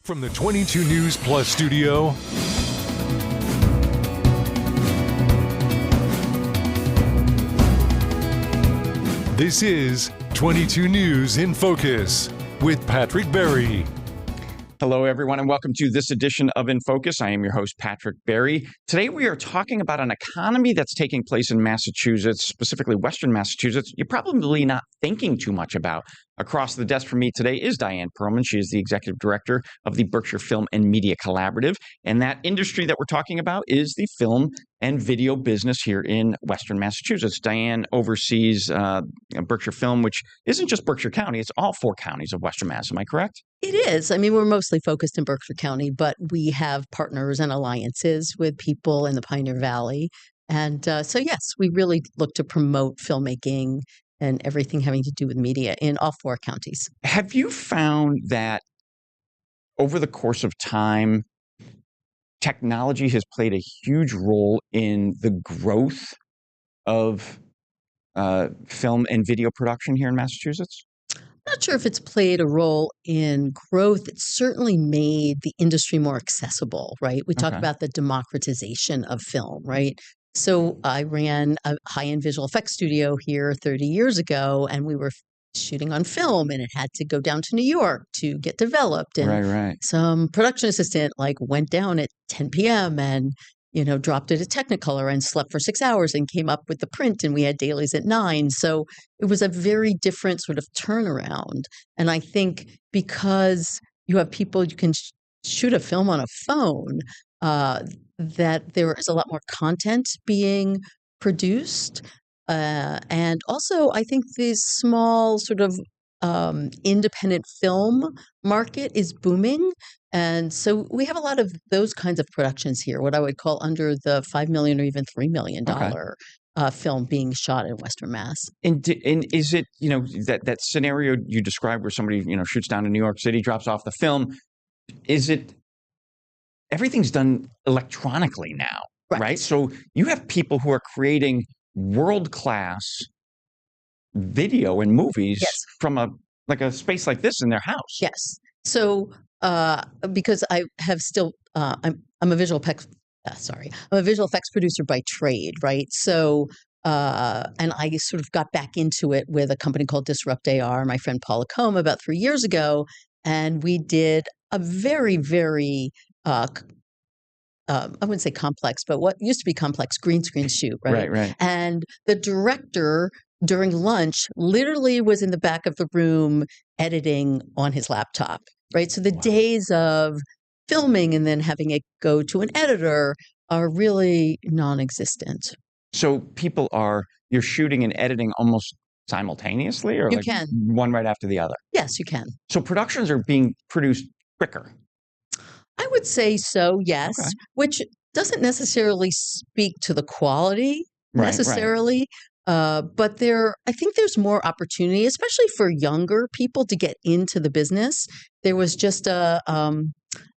From the 22 News Plus studio, this is 22 News in Focus with Patrick Berry. Hello, everyone, and welcome to this edition of In Focus. I am your host, Patrick Berry. Today, we are talking about an economy that's taking place in Massachusetts, specifically Western Massachusetts. You're probably not thinking too much about. Across the desk from me today is Diane Pearlman. She is the executive director of the Berkshire Film and Media Collaborative. And that industry that we're talking about is the film and video business here in Western Massachusetts. Diane oversees Berkshire Film, which isn't just Berkshire County, it's all 4 counties of Western Mass. Am I correct? It is. I mean, we're mostly focused in Berkshire County, but we have partners and alliances with people in the Pioneer Valley. And so, yes, we really look to promote filmmaking and everything having to do with media in all 4 counties. Have you found that over the course of time, technology has played a huge role in the growth of film and video production here in Massachusetts? I'm not sure if it's played a role in growth. It certainly made the industry more accessible, right? We talk about the democratization of film, right? So I ran a high-end visual effects studio here 30 years ago, and we were shooting on film, and it had to go down to New York to get developed. And some production assistant went down at 10 p.m. and dropped it at Technicolor and slept for 6 hours and came up with the print, and we had dailies at 9. So it was a very different sort of turnaround. And I think because you have people, you can shoot a film on a phone, that there is a lot more content being produced. And also, I think this small sort of independent film market is booming. And so we have a lot of those kinds of productions here, what I would call under the $5 million or even $3 million film being shot in Western Mass. And is it, that scenario you described where somebody, shoots down in New York City, drops off the film, is it everything's done electronically now, right? So you have people who are creating world-class video and movies from a space like this in their house. Yes. So because I have still, I'm a visual effects, I'm a visual effects producer by trade, right? So, and I sort of got back into it with a company called Disrupt AR, my friend Paula Combe, about 3 years ago, and we did a very, very I wouldn't say complex, but what used to be complex green screen shoot, right? Right. And the director during lunch literally was in the back of the room editing on his laptop, right? So the days of filming and then having it go to an editor are really non-existent. So you're shooting and editing almost simultaneously, or you can. One right after the other? Yes, you can. So productions are being produced quicker. I would say so, yes, which doesn't necessarily speak to the quality necessarily. But I think there's more opportunity, especially for younger people, to get into the business. There was just a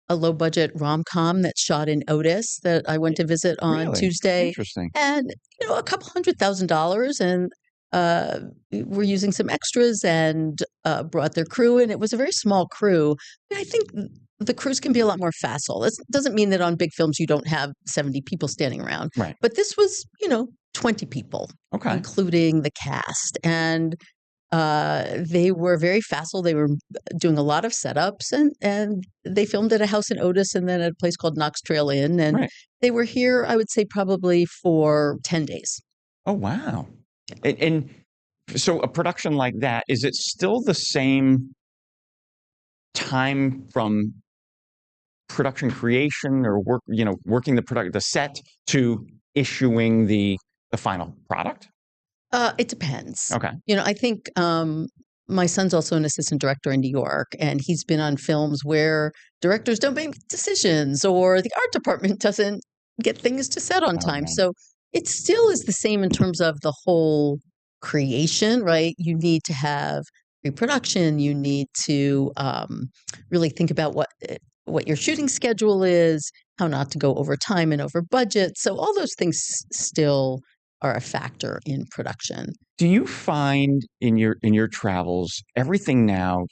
low budget rom-com that shot in Otis that I went to visit on Tuesday. Interesting. And a couple $100,000, and we're using some extras and brought their crew in. It was a very small crew. I think the crews can be a lot more facile. This doesn't mean that on big films you don't have 70 people standing around. Right. But this was, 20 people, including the cast. And they were very facile. They were doing a lot of setups, and they filmed at a house in Otis and then at a place called Knox Trail Inn. And they were here, I would say, probably for 10 days. Oh, wow. And so a production like that, is it still the same time from production creation or working the set to issuing the final product? It depends. Okay. I think my son's also an assistant director in New York, and he's been on films where directors don't make decisions or the art department doesn't get things to set on time. So it still is the same in terms of the whole creation, right? You need to have pre-production. You need to really think about what your shooting schedule is, how not to go over time and over budget. So all those things still are a factor in production. Do you find in your travels, everything now,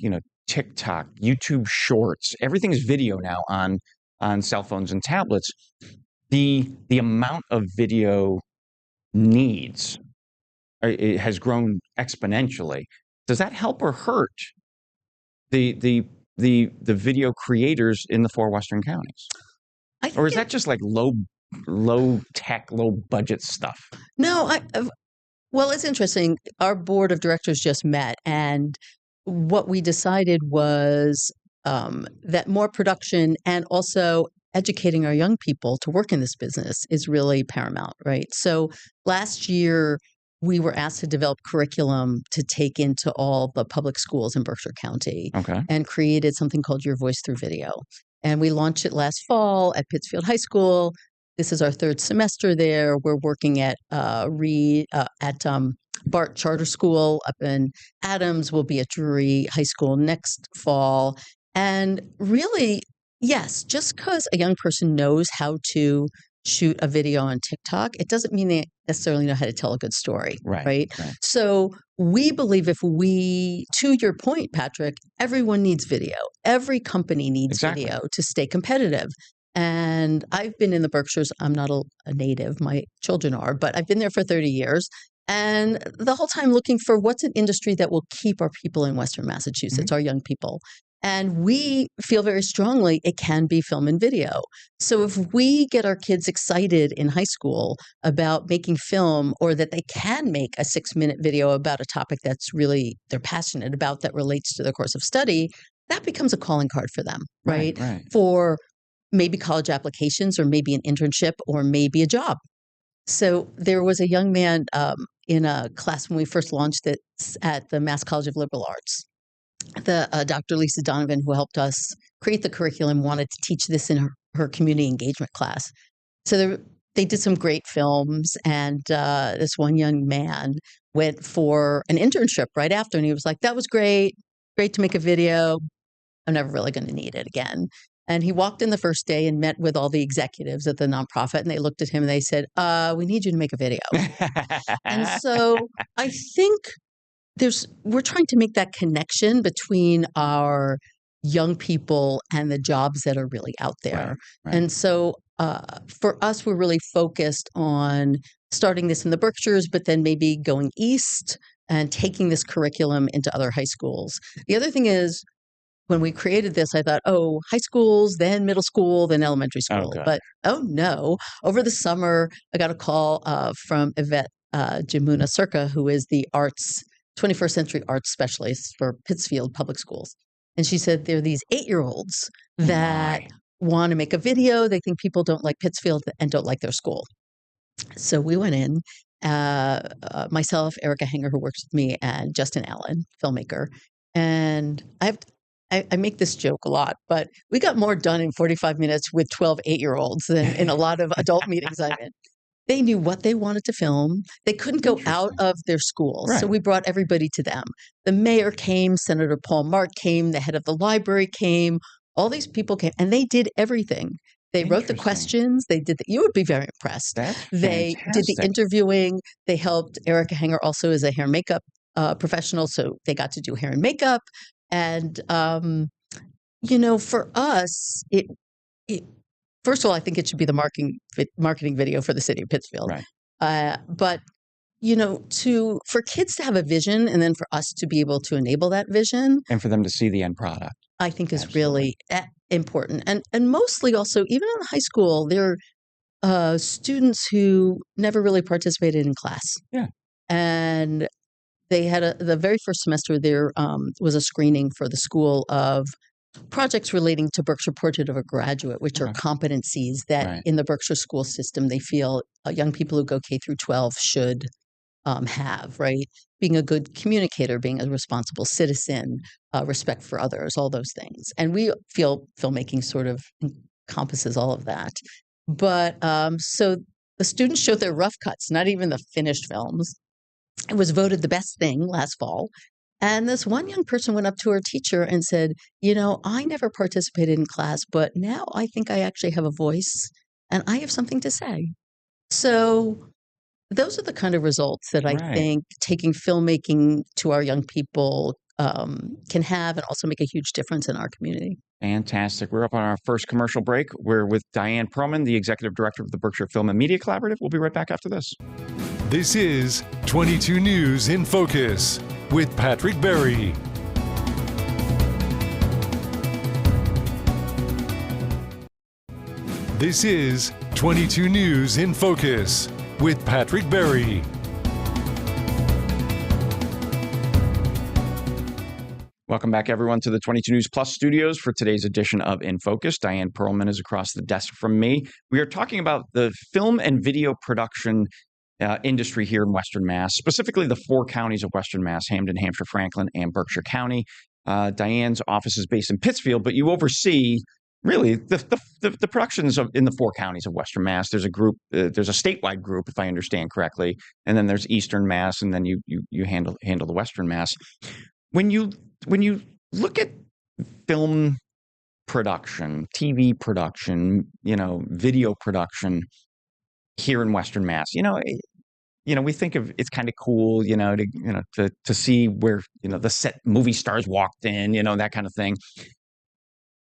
TikTok, YouTube Shorts, everything is video now on cell phones and tablets. The amount of video needs it has grown exponentially. Does that help or hurt the video creators in the 4 Western counties? Or is that just like low tech, low budget stuff? No, well, it's interesting. Our board of directors just met, and what we decided was that more production and also educating our young people to work in this business is really paramount, right? So last year, we were asked to develop curriculum to take into all the public schools in Berkshire County, and created something called Your Voice Through Video. And we launched it last fall at Pittsfield High School. This is our 3rd semester there. We're working at Bart Charter School up in Adams. We'll be at Drury High School next fall. And really, yes, just because a young person knows how to shoot a video on TikTok, it doesn't mean they necessarily know how to tell a good story, right? So we believe to your point, Patrick, everyone needs video. Every company needs video to stay competitive. And I've been in the Berkshires. I'm not a native. My children are, but I've been there for 30 years. And the whole time looking for what's an industry that will keep our people in Western Massachusetts, our young people. And we feel very strongly it can be film and video. So if we get our kids excited in high school about making film, or that they can make a 6-minute video about a topic that's really they're passionate about that relates to their course of study, that becomes a calling card for them, right? For maybe college applications, or maybe an internship, or maybe a job. So there was a young man in a class when we first launched it at the Mass College of Liberal Arts. Dr. Lisa Donovan, who helped us create the curriculum, wanted to teach this in her community engagement class. So they did some great films, and this one young man went for an internship right after, and he was like, "That was great to make a video. I'm never really going to need it again." And he walked in the first day and met with all the executives at the nonprofit, and they looked at him and they said, "We need you to make a video." And so I think we're trying to make that connection between our young people and the jobs that are really out there. And so for us, we're really focused on starting this in the Berkshires, but then maybe going east and taking this curriculum into other high schools. The other thing is, when we created this, I thought, high schools, then middle school, then elementary school. But no, over the summer, I got a call from Yvette Jamuna Circa, who is the 21st century arts specialist for Pittsfield Public Schools. And she said, there are these 8-year-olds that want to make a video. They think people don't like Pittsfield and don't like their school. So we went in, myself, Erica Hanger, who works with me, and Justin Allen, filmmaker. And I make this joke a lot, but we got more done in 45 minutes with 12 8-year-olds than in a lot of adult meetings I'm in. They knew what they wanted to film. They couldn't go out of their school. So we brought everybody to them. The mayor came, Senator Paul Mart came, the head of the library came, all these people came, and they did everything. They wrote the questions. They did you would be very impressed. They did the interviewing. They helped. Erica Hanger also is a hair and makeup professional, so they got to do hair and makeup. And, for us, first of all, I think it should be the marketing video for the city of Pittsfield. But, for kids to have a vision, and then for us to be able to enable that vision. And for them to see the end product. I think is really important. And mostly also, even in high school, there are students who never really participated in class. And they had the very first semester there was a screening for the school of projects relating to Berkshire Portrait of a Graduate, which are competencies that in the Berkshire school system they feel young people who go K through 12 should have, right? Being a good communicator, being a responsible citizen, respect for others, all those things. And we feel filmmaking sort of encompasses all of that. But so the students showed their rough cuts, not even the finished films. It was voted the best thing last fall. And this one young person went up to her teacher and said, I never participated in class, but now I think I actually have a voice and I have something to say. So those are the kind of results that I think taking filmmaking to our young people, can have and also make a huge difference in our community. Fantastic. We're up on our first commercial break. We're with Diane Pearlman, the Executive Director of the Berkshire Film and Media Collaborative. We'll be right back after this. This is 22 News in Focus with Patrick Berry. This is 22 News in Focus with Patrick Berry. Welcome back, everyone, to the 22 News Plus studios for today's edition of InFocus. Diane Pearlman is across the desk from me. We are talking about the film and video production industry here in Western Mass, specifically the 4 counties of Western Mass: Hampden, Hampshire, Franklin, and Berkshire County. Diane's office is based in Pittsfield, but you oversee really the productions in the 4 counties of Western Mass. There's a group, there's a statewide group, if I understand correctly, and then there's Eastern Mass, and then you handle the Western Mass. When you look at film production, TV production, video production here in Western Mass, we think of it's kind of cool, to see where the set movie stars walked in, that kind of thing.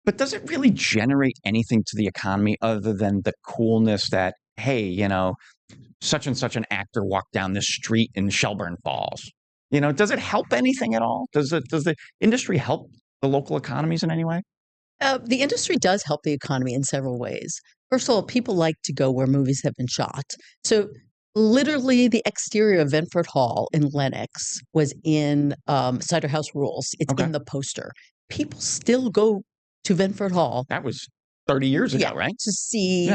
But does it really generate anything to the economy other than the coolness that, hey, such and such an actor walked down this street in Shelburne Falls? Does it help anything at all? Does the industry help the local economies in any way? The industry does help the economy in several ways. First of all, people like to go where movies have been shot. So literally the exterior of Ventford Hall in Lenox was in Cider House Rules. It's in the poster. People still go to Ventford Hall. That was 30 years ago, right? To see,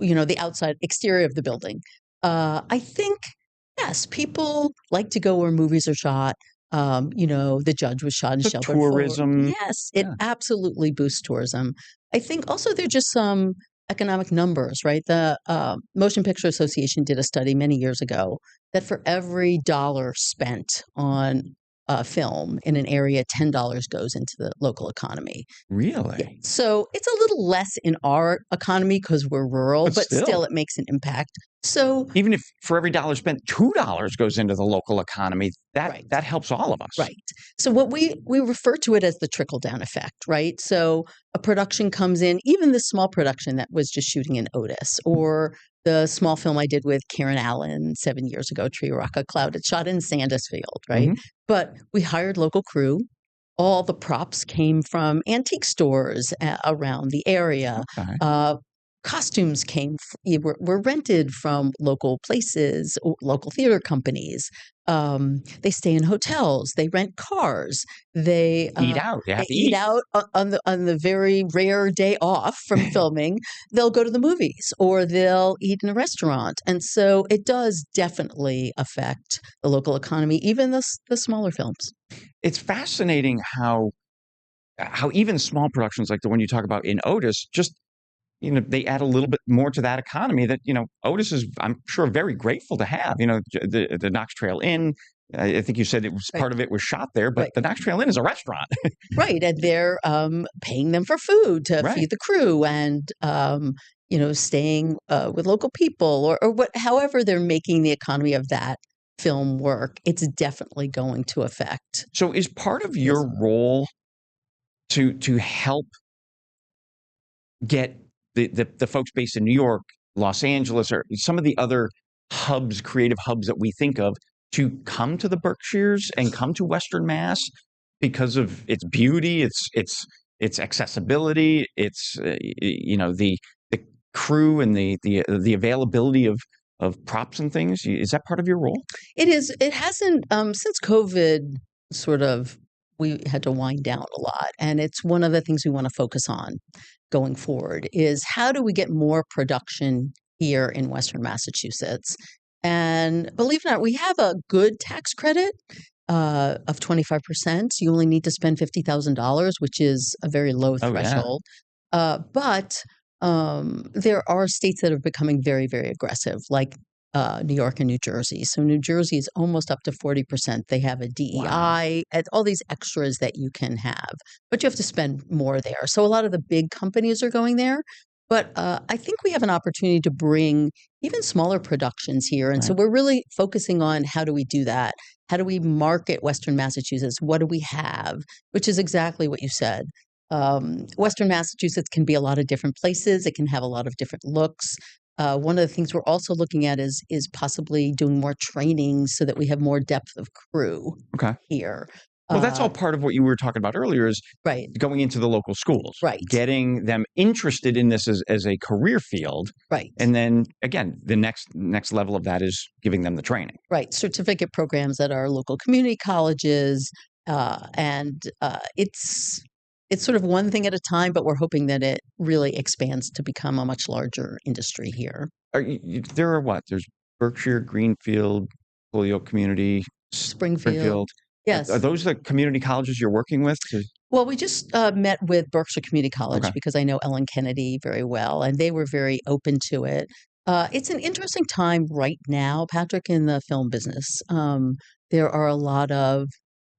the outside exterior of the building. I think, yes, people like to go where movies are shot. The Judge was shot in Shelburne. Tourism. Yes, it absolutely boosts tourism. I think also there are just some economic numbers, right? The Motion Picture Association did a study many years ago that for every dollar spent on film in an area, $10 goes into the local economy. Really? Yeah. So it's a little less in our economy because we're rural, but still it makes an impact. So even if for every dollar spent, $2 goes into the local economy, that helps all of us. Right. So what we refer to it as the trickle-down effect, right? So a production comes in, even this small production that was just shooting in Otis, or the small film I did with Karen Allen 7 years ago, Tree Rock a Cloud. It's shot in Sandusfield, right? Mm-hmm. But we hired local crew. All the props came from antique stores around the area. Okay. Costumes were rented from local places, local theater companies. They stay in hotels. They rent cars. They eat out. They have to eat out on the very rare day off from filming. They'll go to the movies or they'll eat in a restaurant, and so it does definitely affect the local economy, even the smaller films. It's fascinating how even small productions like the one you talk about in Otis just. They add a little bit more to that economy that, Otis is, I'm sure, very grateful to have. The Knox Trail Inn, I think you said it was part of it was shot there, but the Knox Trail Inn is a restaurant. Right. And they're paying them for food to feed the crew and, staying with local people or however they're making the economy of that film work. It's definitely going to affect. So is part of your role to help get the folks based in New York, Los Angeles, or some of the other hubs, creative hubs that we think of, to come to the Berkshires and come to Western Mass because of its beauty, its accessibility, its the crew and the availability of props and things? Is that part of your role? It is. It hasn't since COVID we had to wind down a lot. And it's one of the things we want to focus on going forward is how do we get more production here in Western Massachusetts? And believe it or not, we have a good tax credit of 25%. You only need to spend $50,000, which is a very low threshold. But there are states that are becoming very, very aggressive, like New York and New Jersey. So New Jersey is almost up to 40%. They have a DEI, and all these extras that you can have, but you have to spend more there. So a lot of the big companies are going there. But I think we have an opportunity to bring even smaller productions here. And so Right. we're really focusing on how do we do that? How do we market Western Massachusetts? What do we have? Which is exactly what you said. Western Massachusetts can be a lot of different places. It can have a lot of different looks. One of the things we're also looking at is possibly doing more training so that we have more depth of crew Okay. here. Well, that's all part of what you were talking about earlier is Right, going into the local schools, right, getting them interested in this as a career field. right. And then again, the next level of that is giving them the training. Right, certificate programs at our local community colleges, and it's sort of one thing at a time, but we're hoping that it really expands to become a much larger industry here. There are what? There's Berkshire, Greenfield, Holyoke Community, Springfield, Springfield. Are yes. those the community colleges you're working with? Well, we just met with Berkshire Community College Okay. because I know Ellen Kennedy very well, and they were very open to it. It's an interesting time right now, Patrick, in the film business. There are a lot of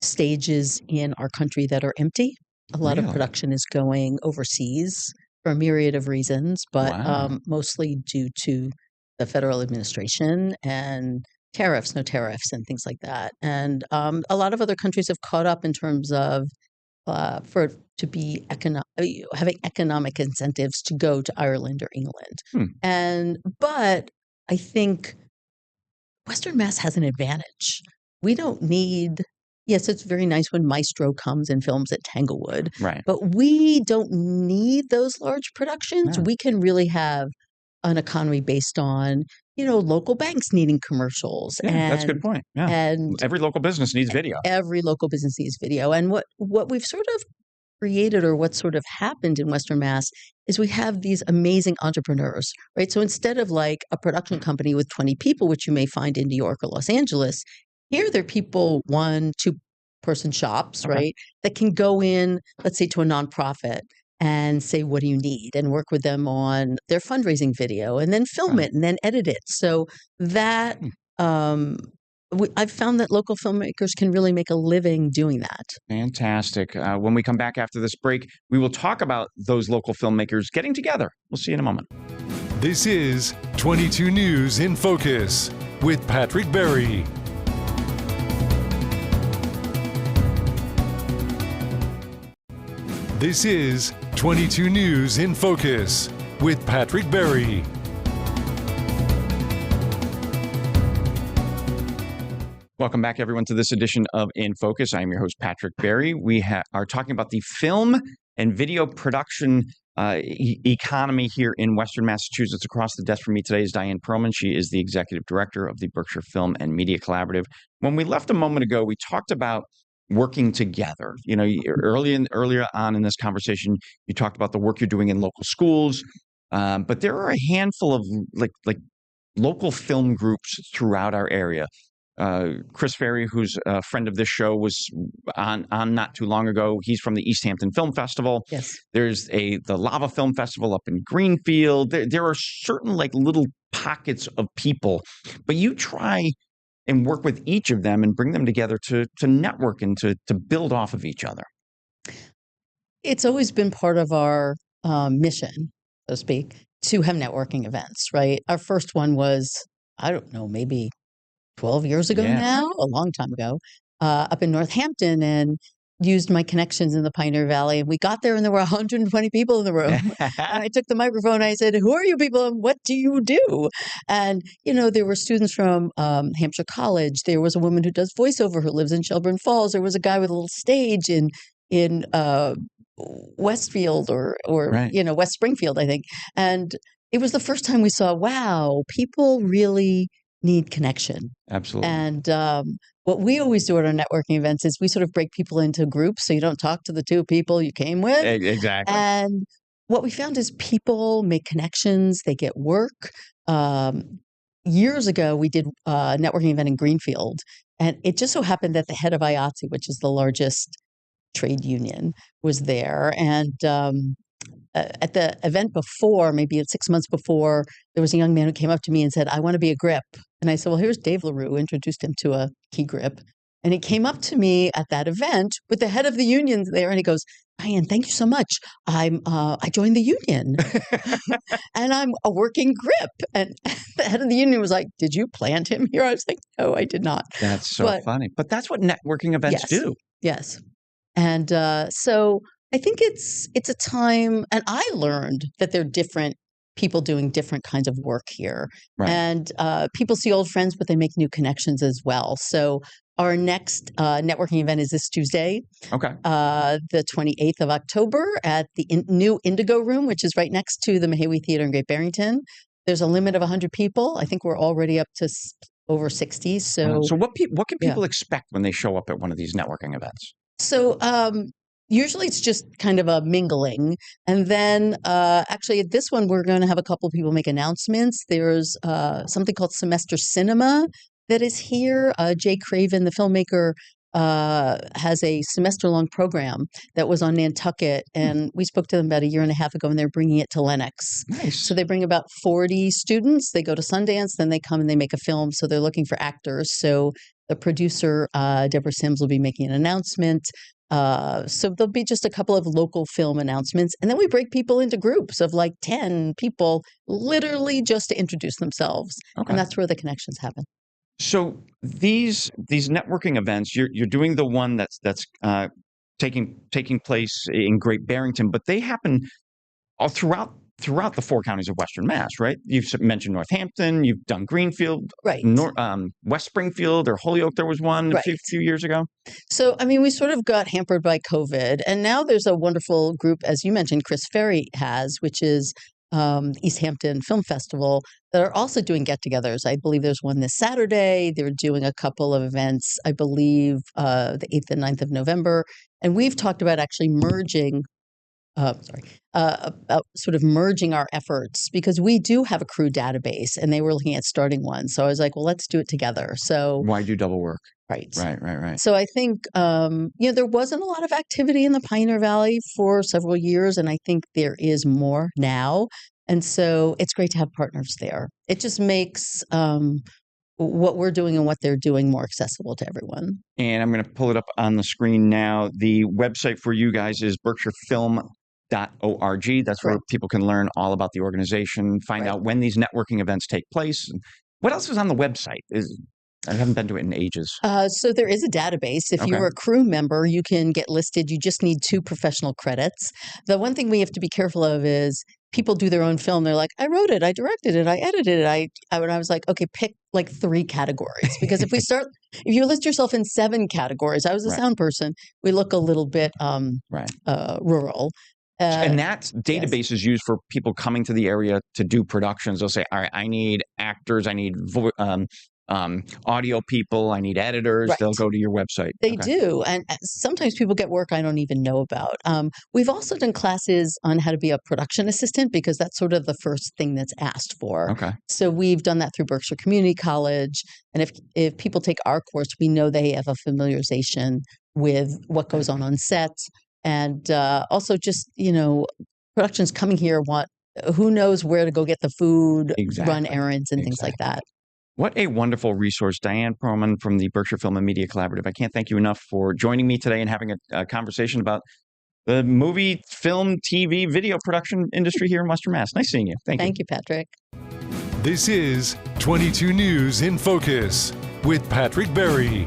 stages in our country that are empty. A lot of Really? production is going overseas for a myriad of reasons, but Wow. mostly due to the federal administration and tariffs, no tariffs, and things like that. And a lot of other countries have caught up in terms of for to be having economic incentives to go to Ireland or England. Hmm. But I think Western Mass has an advantage. We don't need, yes, it's very nice when Maestro comes and films at Tanglewood, Right. but we don't need those large productions. Yeah. We can really have an economy based on, local banks needing commercials Yeah, that's a good point. Yeah. and Every local business needs video. every local business needs video. And what we've sort of created or what sort of happened in Western Mass is we have these amazing entrepreneurs, right? So instead of like a production company with 20 people, which you may find in New York or Los Angeles, here they're people, 1, 2 person shops, Okay. right? That can go in, let's say, to a nonprofit and say, what do you need? And work with them on their fundraising video and then film Right. it and then edit it. So that um, I've found that local filmmakers can really make a living doing that. Fantastic. When we come back after this break, we will talk about those local filmmakers getting together. We'll see you in a moment. This is 22 News in Focus with Patrick Berry. This is 22 News in Focus with Patrick Berry. Welcome back, everyone, to this edition of In Focus. I am your host, Patrick Berry. We are talking about the film and video production economy here in Western Massachusetts. Across the desk from me today is Diane Pearlman. She is the executive director of the Berkshire Film and Media Collaborative. When we left a moment ago, we talked about working together. Earlier on in this conversation, you talked about the work you're doing in local schools, but there are a handful of like local film groups throughout our area. Chris Ferry, who's a friend of this show, was on not too long ago. He's from the East Hampton Film Festival. Yes. There's the Lava Film Festival up in Greenfield. There are certain like little pockets of people, but you try and work with each of them and bring them together to network and to build off of each other. It's always been part of our mission, so to speak, to have networking events, right? Our first one was, I don't know, maybe 12 years ago now, a long time ago, up in Northampton, and used my connections in the Pioneer Valley. And we got there and there were 120 people in the room. And I took the microphone and I said, who are you people and what do you do? And, there were students from Hampshire College. There was a woman who does voiceover who lives in Shelburne Falls. There was a guy with a little stage in Westfield or Right. West Springfield, I think. And it was the first time we saw, wow, people really need connection. Absolutely. And what we always do at our networking events is we sort of break people into groups so you don't talk to the 2 people you came with. Exactly. And what we found is people make connections, they get work. Years ago, we did a networking event in Greenfield, and it just so happened that the head of IATSE, which is the largest trade union, was there. And at the event before, maybe 6 months before, there was a young man who came up to me and said, I want to be a grip. And I said, well, here's Dave LaRue, introduced him to a key grip. And he came up to me at that event with the head of the union there, and he goes, "Diane, thank you so much. I joined the union and I'm a working grip." And the head of the union was like, "Did you plant him here?" I was like, "No, I did not." That's so funny. But that's what networking events do. Yes. And so I think it's a time, and I learned that there are different people doing different kinds of work here. Right. And people see old friends, but they make new connections as well. So our next networking event is this Tuesday, the 28th of October at the new Indigo Room, which is right next to the Mahawi Theater in Great Barrington. There's a limit of 100 people. I think we're already up to over 60. So what can people expect when they show up at one of these networking events? So usually it's just kind of a mingling. And then actually at this one, we're going to have a couple of people make announcements. There's something called Semester Cinema that is here. Jay Craven, the filmmaker, has a semester-long program that was on Nantucket. And we spoke to them about a year and a half ago, and they're bringing it to Lenox. Nice. So they bring about 40 students. They go to Sundance, then they come and they make a film. So they're looking for actors. So the producer, Deborah Sims, will be making an announcement. So there'll be just a couple of local film announcements. And then we break people into groups of like 10 people, literally just to introduce themselves. And that's where the connections happen. So these networking events, you're doing the one that's taking place in Great Barrington, but they happen all throughout the 4 counties of Western Mass, right? You've mentioned Northampton, you've done Greenfield, right? West Springfield or Holyoke. There was one a few years ago. So, I mean, we sort of got hampered by COVID, and now there's a wonderful group, as you mentioned, Chris Ferry has, which is East Hampton Film Festival, that are also doing get-togethers. I believe there's one this Saturday. They're doing a couple of events, I believe, the 8th and 9th of November. And we've talked about actually merging sort of merging our efforts, because we do have a crew database and they were looking at starting one. So I was like, well, let's do it together. So why do double work? Right. So I think, there wasn't a lot of activity in the Pioneer Valley for several years, and I think there is more now. And so it's great to have partners there. It just makes what we're doing and what they're doing more accessible to everyone. And I'm going to pull it up on the screen now. The website for you guys is berkshirefilm.org. That's where people can learn all about the organization, find out when these networking events take place. What else is on the website? I haven't been to it in ages. So there is a database. If you're a crew member, you can get listed. You just need 2 professional credits. The one thing we have to be careful of is people do their own film. They're like, I wrote it, I directed it, I edited it. And I was like, okay, pick like 3 categories. Because if you list yourself in 7 categories, I was a sound person, we look a little bit rural. And that database is used for people coming to the area to do productions. They'll say, all right, I need actors, I need audio people, I need editors. They'll go to your website. They do. And sometimes people get work I don't even know about. We've also done classes on how to be a production assistant, because that's sort of the first thing that's asked for. So we've done that through Berkshire Community College. And if people take our course, we know they have a familiarization with what goes on set. And also just, productions coming here who knows where to go get the food, run errands and things like that. What a wonderful resource. Diane Pearlman from the Berkshire Film and Media Collaborative. I can't thank you enough for joining me today and having a conversation about the movie, film, TV, video production industry here in Western Mass. Nice seeing you. Thank you, Patrick. This is 22 News in Focus with Patrick Berry.